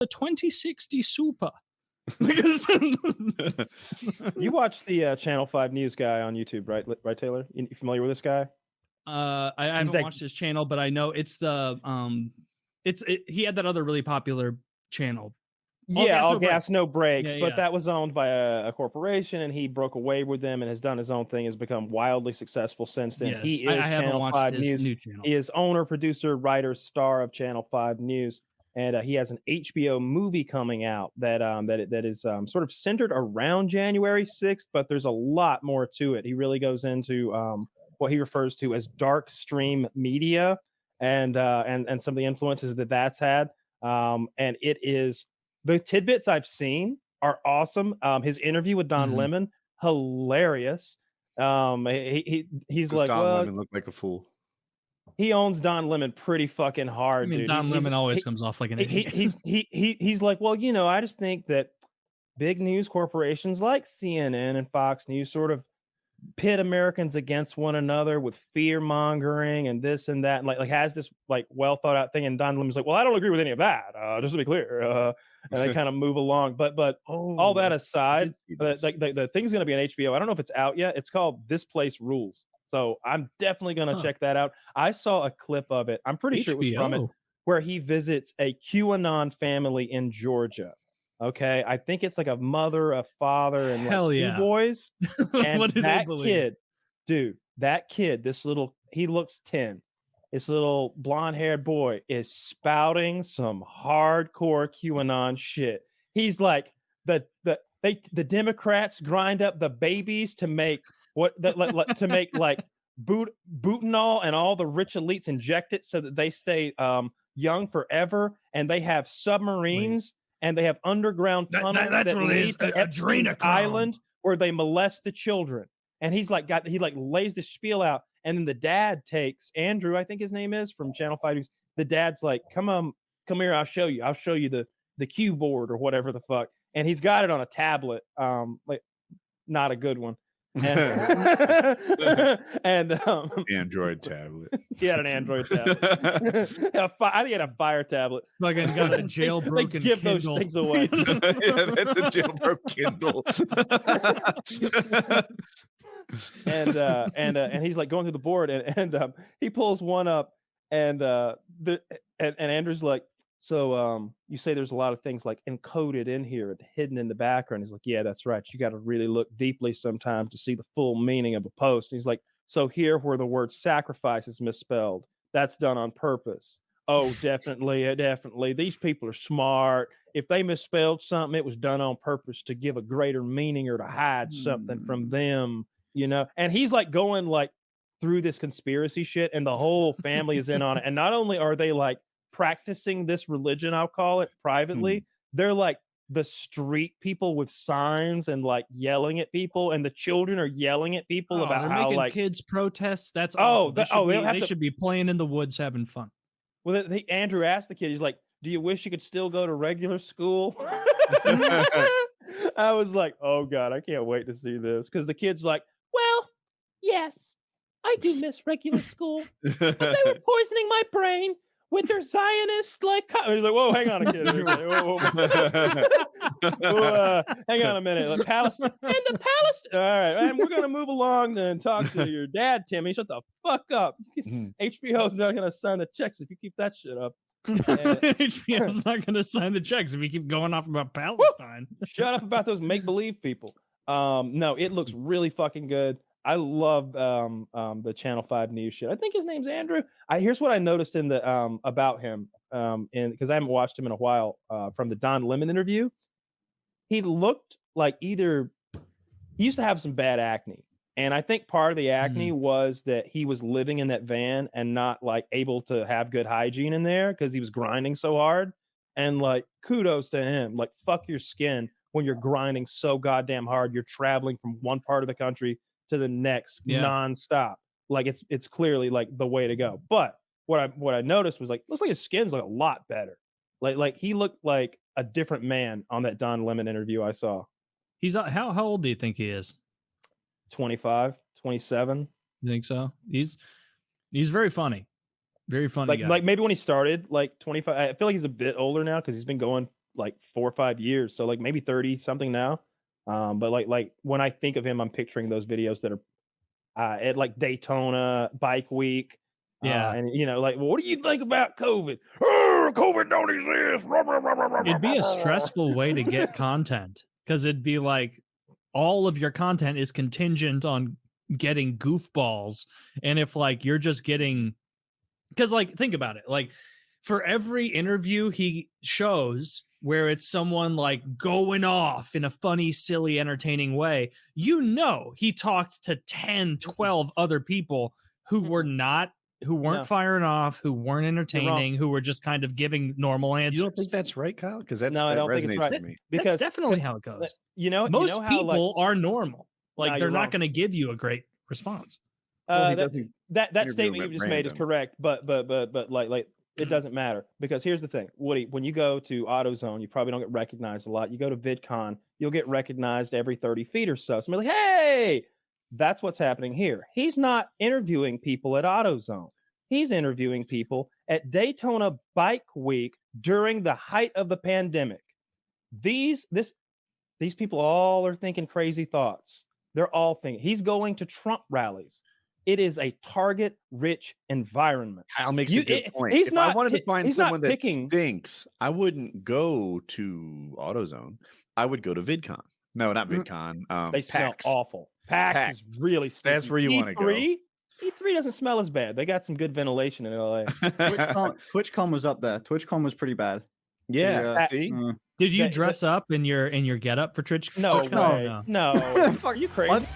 the 2060 Super. You watch the Channel 5 News guy on YouTube, right? Right, Taylor? You familiar with this guy? I haven't watched his channel, but I know it's the he had that other really popular channel. All gas, no brakes. Yeah, but that was owned by a corporation, and he broke away with them and has done his own thing. Has become wildly successful since then. Yes, He is I haven't Channel watched 5 his News. new channel. He is owner, producer, writer, star of Channel 5 News, and he has an HBO movie coming out that is sort of centered around January 6th, but there's a lot more to it. He really goes into what he refers to as dark stream media and some of the influences that's had. And it is. The tidbits I've seen are awesome. His interview with Don Lemon, hilarious. He's like, Don Lemon looked like a fool. He owns Don Lemon pretty fucking hard. I mean, dude. Don Lemon always comes off like an idiot. He's like, well, I just think that big news corporations like CNN and Fox News sort of pit Americans against one another with fear mongering and this and that, and like has this like well thought out thing. And Don Lemon's like, well, I don't agree with any of that. Just to be clear, and they kind of move along. But all that aside, the thing's gonna be on HBO. I don't know if it's out yet. It's called This Place Rules. So I'm definitely gonna check that out. I saw a clip of it. I'm pretty sure it was from it, where he visits a QAnon family in Georgia. Okay, I think it's like a mother, a father, and like two boys. And that kid, dude, he looks 10. This little blonde-haired boy is spouting some hardcore QAnon shit. He's like, the Democrats grind up the babies to make like butanol, and all the rich elites inject it so that they stay young forever, and they have submarines. And they have underground tunnels that lead to Epstein's Island, where they molest the children. And he lays the spiel out, and then the dad takes Andrew, I think his name is, from Channel 5. The dad's like, come here, I'll show you the Q board or whatever the fuck. And he's got it on a tablet, like not a good one. And Android tablet. He had an Android tablet. I think he had a Fire tablet. Like I got a jailbroken they give Kindle. Those things away. Yeah, that's a jailbroken Kindle. And he's like going through the board, and he pulls one up, and Andrew's like, so you say there's a lot of things like encoded in here and hidden in the background. He's like, yeah, that's right. You got to really look deeply sometimes to see the full meaning of a post. And he's like, so here where the word sacrifice is misspelled, that's done on purpose. Oh, definitely. These people are smart. If they misspelled something, it was done on purpose to give a greater meaning or to hide something from them, And he's like going like through this conspiracy shit, and the whole family is in on it. And not only are they like practicing this religion, I'll call it, privately, they're like the street people with signs and like yelling at people, and the children are yelling at people about they're how making like kids protest. That's they should be playing in the woods having fun. Well, Andrew asked the kid, he's like, do you wish you could still go to regular school? I was like, oh God, I can't wait to see this. Because the kid's like, well, yes, I do miss regular school. But they were poisoning my brain with their Zionist like. He's like, whoa, hang on a kid. Whoa. Hang on a minute. Like, Palestine. All right, and we're gonna move along and talk to your dad, Timmy. Shut the fuck up. HBO's not gonna sign the checks if you keep that shit up. HBO's not gonna sign the checks if you keep going off about Palestine. Shut up about those make-believe people. No, it looks really fucking good. I love the Channel 5 News shit. I think his name's Andrew. Here's what I noticed in the about him, because I haven't watched him in a while, from the Don Lemon interview. He looked like he used to have some bad acne. And I think part of the acne was that he was living in that van and not like able to have good hygiene in there because he was grinding so hard. And like, kudos to him. Like, fuck your skin when you're grinding so goddamn hard. You're traveling from one part of the country to the next nonstop. Like it's clearly like the way to go. But what I noticed was like, looks like his skin's like a lot better. Like he looked like a different man on that Don Lemon interview I saw. He's how old do you think he is? 25, 27. You think so? He's very funny. Very funny guy. Like maybe when he started, like 25. I feel like he's a bit older now because he's been going like 4 or 5 years, so like maybe 30 something now. But like when I think of him, I'm picturing those videos that are at like Daytona Bike Week. Yeah. And you know, like, well, what do you think about COVID? Oh, COVID don't exist. It'd be a stressful way to get content because it'd be like all of your content is contingent on getting goofballs. And if like you're just getting, because like think about it, like for every interview he shows where it's someone like going off in a funny, silly, entertaining way, you know, he talked to 10, 12 other people who were not, who weren't firing off, who weren't entertaining, who were just kind of giving normal answers. You don't think that's right, Kyle? Because that's No, I don't think it's right. with me. Because that's definitely how it goes. You know, most you know how, people are normal. Like No, they're you're not wrong. going to give you a great response. Well, that interview statement him you at just made is random. correct, but like it doesn't matter, because here's the thing, Woody. When you go to AutoZone, you probably don't get recognized a lot. You go to VidCon, you'll get recognized every 30 feet or so. Somebody like, hey, that's what's happening here. He's not interviewing people at AutoZone. He's interviewing people at Daytona Bike Week during the height of the pandemic. These people all are thinking crazy thoughts. They're all thinking. He's going to Trump rallies. It is a target-rich environment. Kyle makes a good point. He's If not I wanted to find someone that picking. stinks, I wouldn't go to AutoZone. I would go to VidCon. No, not VidCon. They smell PAX. awful. PAX is really stinky. That's where you want to go. E3 doesn't smell as bad. They got some good ventilation in LA. TwitchCon was up there. TwitchCon was pretty bad. Yeah. See? Did you dress up in your get up for Twitch? No, TwitchCon? no. Are you crazy?